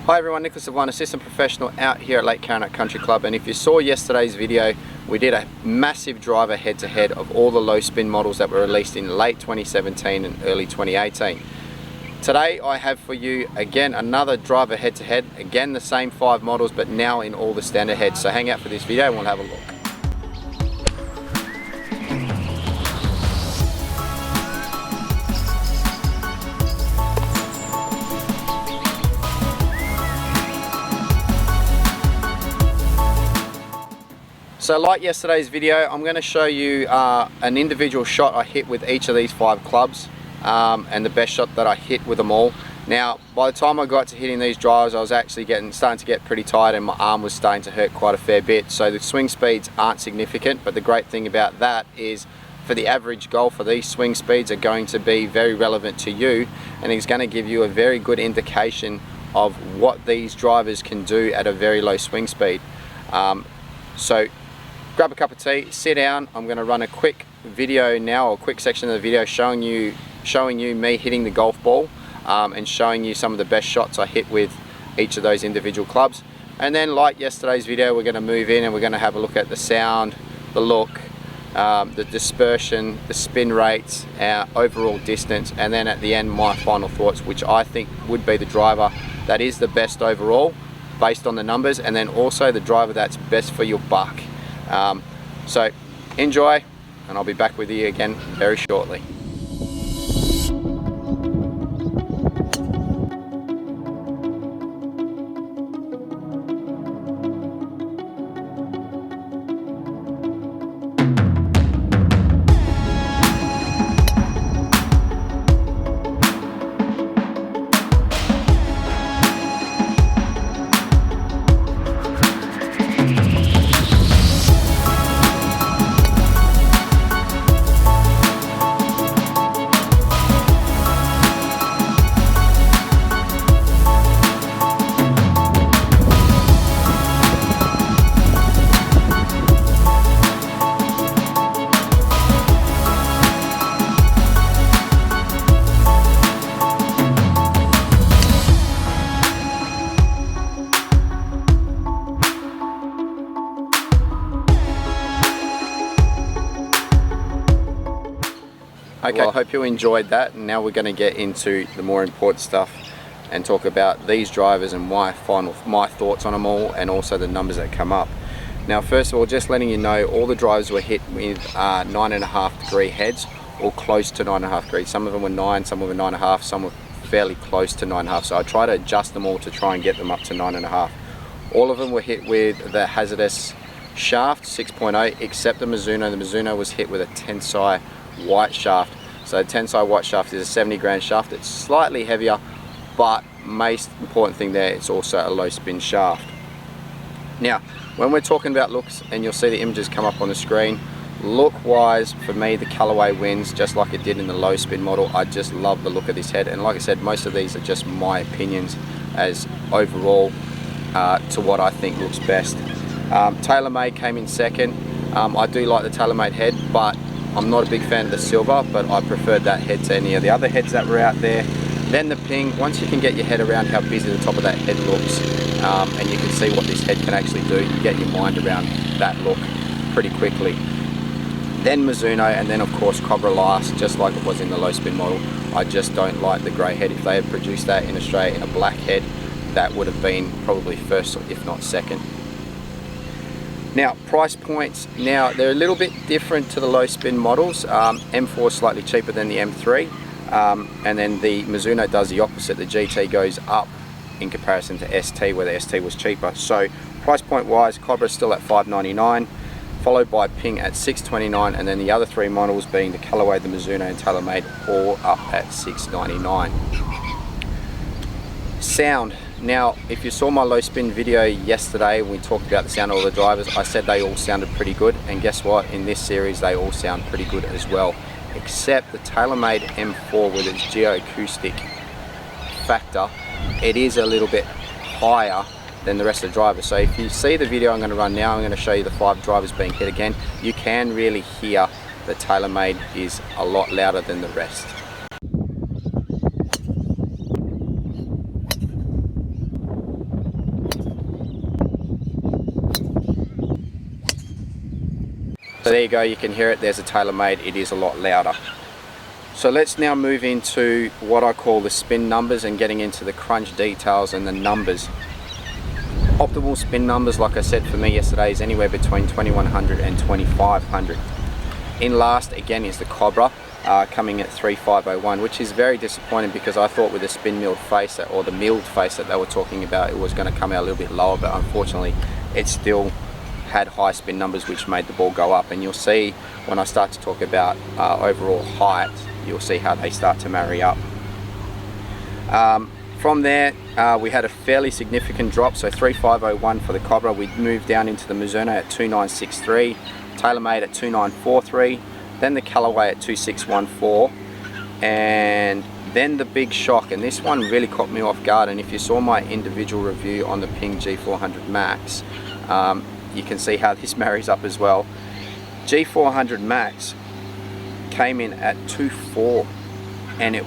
Hi everyone, Nicholas of One, assistant professional out here at Lake Carrick Country Club, and if you saw yesterday's video, we did a massive driver head-to-head of all the low spin models that were released in late 2017 and early 2018. Today I have for you again another driver head-to-head, again the same 5 models but now in all the standard heads, so hang out for this video and we'll have a look. So like yesterday's video, I'm going to show you an individual shot I hit with each of these 5 clubs and the best shot that I hit with them all. Now by the time I got to hitting these drivers, I was actually starting to get pretty tired and my arm was starting to hurt quite a fair bit. So the swing speeds aren't significant, but the great thing about that is for the average golfer, these swing speeds are going to be very relevant to you, and it's going to give you a very good indication of what these drivers can do at a very low swing speed. So grab a cup of tea, sit down. I'm going to run a quick video now, or a quick section of the video showing you me hitting the golf ball and showing you some of the best shots I hit with each of those individual clubs. And then like yesterday's video, we're going to move in and we're going to have a look at the sound, the look, the dispersion, the spin rates, our overall distance, and then at the end my final thoughts, which I think would be the driver that is the best overall based on the numbers, and then also the driver that's best for your buck. So enjoy, and I'll be back with you again very shortly. Okay, well, I hope you enjoyed that, and now we're going to get into the more important stuff and talk about these drivers and my thoughts on them all, and also the numbers that come up. Now first of all, just letting you know, all the drivers were hit with 9.5 degree heads, or close to 9.5 degrees. Some of them were 9, some were 9.5, some were fairly close to 9.5, so I try to adjust them all to try and get them up to 9.5. All of them were hit with the hzdous shaft 6.0 except the Mizuno. The Mizuno was hit with a tensei white shaft. So tensei white shaft is a 70 grain shaft. It's slightly heavier, but most important thing there, it's also a low spin shaft. Now when we're talking about looks, and you'll see the images come up on the screen, look wise for me the Callaway wins, just like it did in the low spin model. I just love the look of this head, and like I said, most of these are just my opinions as overall to what I think looks best. TaylorMade came in second. I do like the TaylorMade head, but I'm not a big fan of the silver, but I preferred that head to any of the other heads that were out there. Then the Ping, once you can get your head around how busy the top of that head looks, and you can see what this head can actually do, you get your mind around that look pretty quickly. Then Mizuno, and then of course Cobra last, just like it was in the low spin model. I just don't like the grey head. If they had produced that in Australia in a black head, that would have been probably first, if not second. Now price points, now they're a little bit different to the low spin models. M4 is slightly cheaper than the M3, and then the Mizuno does the opposite. The GT goes up in comparison to ST, where the ST was cheaper. So price point wise, Cobra is still at $599, followed by Ping at $629, and then the other 3 models being the Callaway, the Mizuno and TaylorMade, all up at $699. Sound. Now if you saw my low spin video yesterday, we talked about the sound of all the drivers. I said they all sounded pretty good, and guess what, in this series they all sound pretty good as well, except the TaylorMade M4 with its geocoustic factor, it is a little bit higher than the rest of the drivers. So if you see the video I'm going to run now, I'm going to show you the 5 drivers being hit again. You can really hear the TaylorMade is a lot louder than the rest. So there you go, you can hear it, there's a TaylorMade, it is a lot louder. So let's now move into what I call the spin numbers and getting into the crunch details and the numbers. Optimal spin numbers, like I said, for me yesterday is anywhere between 2100 and 2500. In last again is the Cobra, coming at 3501, which is very disappointing because I thought with the spin milled face or the milled face that they were talking about, it was going to come out a little bit lower, but unfortunately it still had high spin numbers, which made the ball go up. And you'll see when I start to talk about overall height, you'll see how they start to marry up. From there we had a fairly significant drop, so 3501 for the Cobra. We moved down into the Mizuno at 2963, TaylorMade at 2943, then the Callaway at 2614, and then the big shock, and this one really caught me off guard. And if you saw my individual review on the Ping G400 Max, you can see how this marries up as well. G400 Max came in at 2.4, and it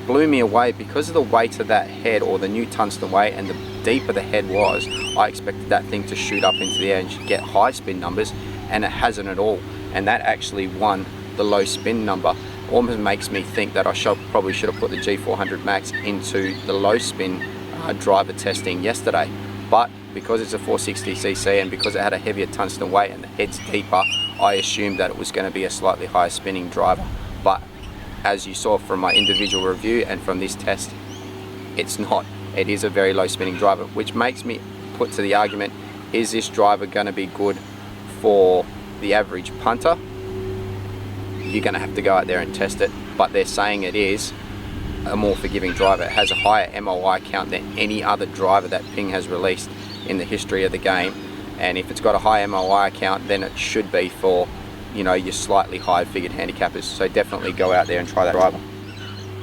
blew me away because of the weight of that head, or the new tungsten weight, and the deeper the head was. I expected that thing to shoot up into the air and get high spin numbers, and it hasn't at all. And that actually won the low spin number. Almost makes me think that I probably should have put the G400 Max into the low spin driver testing yesterday. But because it's a 460cc and because it had a heavier tungsten weight and the head's deeper, I assumed that it was going to be a slightly higher spinning driver. But as you saw from my individual review and from this test, it's not. It is a very low spinning driver, which makes me put to the argument, is this driver going to be good for the average punter? You're going to have to go out there and test it, but they're saying it is a more forgiving driver. It has a higher MOI count than any other driver that Ping has released in the history of the game, and if it's got a high MOI count, then it should be for, you know, your slightly high figured handicappers. So definitely go out there and try that driver.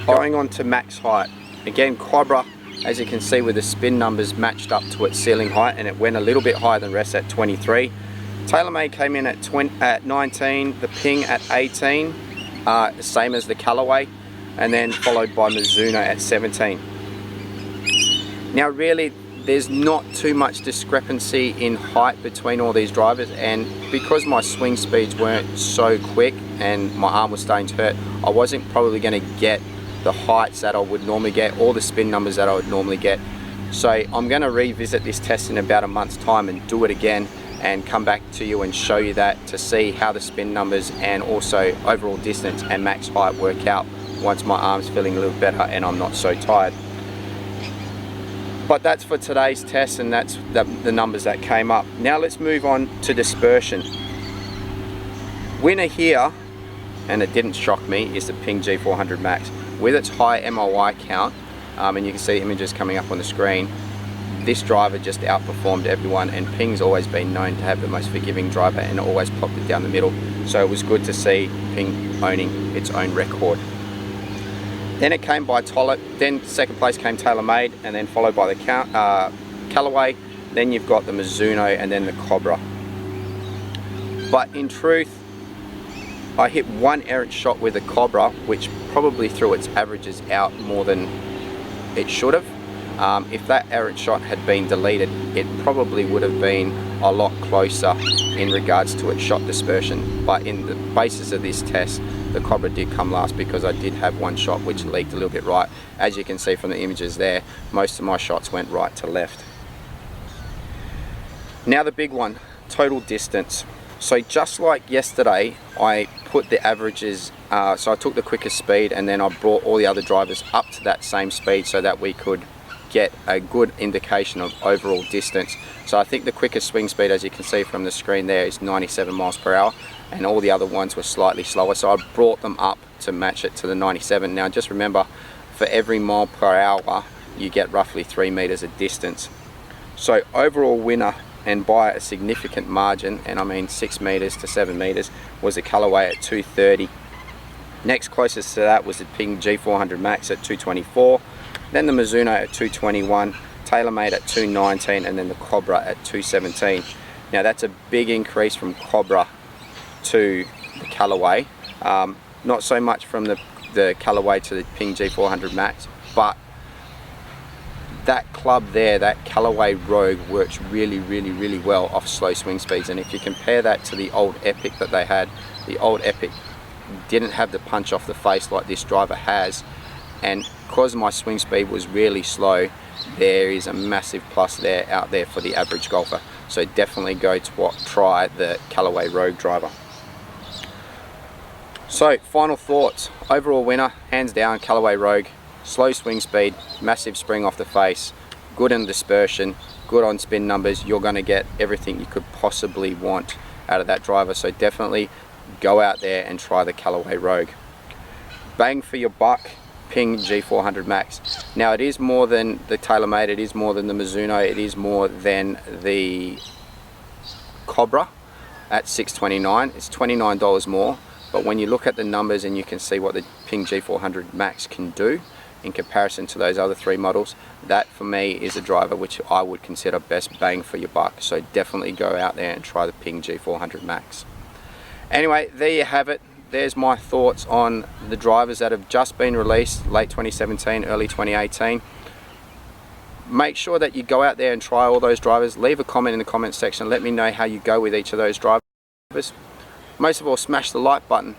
Going on to max height, again Cobra, as you can see with the spin numbers matched up to its ceiling height, and it went a little bit higher than rest at 23. TaylorMade came in at 19, the Ping at 18, same as the Callaway, and then followed by Mizuno at 17. Now really, there's not too much discrepancy in height between all these drivers, and because my swing speeds weren't so quick and my arm was starting to hurt, I wasn't probably going to get the heights that I would normally get or the spin numbers that I would normally get. So I'm going to revisit this test in about a month's time and do it again and come back to you and show you that, to see how the spin numbers and also overall distance and max height work out once my arm's feeling a little better and I'm not so tired. But that's for today's test, and that's the numbers that came up. Now let's move on to dispersion. Winner here, and it didn't shock me, is the Ping G400 Max. With its high MOI count, and you can see images coming up on the screen, this driver just outperformed everyone, and Ping's always been known to have the most forgiving driver and always popped it down the middle. So it was good to see Ping owning its own record. Then it came by then second place came TaylorMade, and then followed by the Callaway. Then you've got the Mizuno, and then the Cobra. But in truth, I hit one errant shot with the Cobra, which probably threw its averages out more than it should have. If that errant shot had been deleted, it probably would have been a lot closer in regards to its shot dispersion. But in the basis of this test, the Cobra did come last because I did have one shot which leaked a little bit right. As you can see from the images there, most of my shots went right to left. Now the big one, total distance. So just like yesterday, I put the averages, so I took the quickest speed and then I brought all the other drivers up to that same speed so that we could get a good indication of overall distance. So I think the quickest swing speed, as you can see from the screen there, is 97 miles per hour, and all the other ones were slightly slower, so I brought them up to match it to the 97. Now just remember, for every mile per hour you get roughly 3 meters of distance. So overall winner, and by a significant margin, and I mean 6 meters to 7 meters, was the Callaway at 230. Next closest to that was the Ping G400 Max at 224, then the Mizuno at 221, TaylorMade at 219, and then the Cobra at 217. Now that's a big increase from Cobra to the Callaway. Not so much from the Callaway to the Ping G400 Max, but that club there, that Callaway Rogue, works really well off slow swing speeds. And if you compare that to the old Epic that they had, the old Epic didn't have the punch off the face like this driver has, and because my swing speed was really slow, there is a massive plus there out there for the average golfer. So definitely go to try the Callaway Rogue driver. So final thoughts, overall winner, hands down, Callaway Rogue. Slow swing speed, massive spring off the face, good in dispersion, good on spin numbers. You're going to get everything you could possibly want out of that driver. So definitely go out there and try the Callaway Rogue. Bang for your buck, Ping G400 Max. Now it is more than the TaylorMade, it is more than the Mizuno, it is more than the Cobra at $629. It's $29 more, but when you look at the numbers and you can see what the Ping G400 Max can do in comparison to those other three models, that for me is a driver which I would consider best bang for your buck. So definitely go out there and try the Ping G400 Max. Anyway, there you have it. There's my thoughts on the drivers that have just been released late 2017, early 2018. Make sure that you go out there and try all those drivers. Leave a comment in the comment section. Let me know how you go with each of those drivers. Most of all, smash the like button.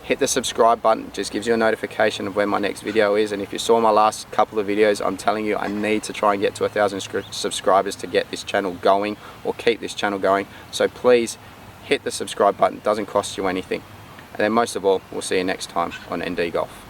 Hit the subscribe button. It just gives you a notification of when my next video is. And if you saw my last couple of videos, I'm telling you I need to try and get to 1,000 subscribers to get this channel going, or keep this channel going. So please hit the subscribe button. It doesn't cost you anything. And then most of all, we'll see you next time on ND Golf.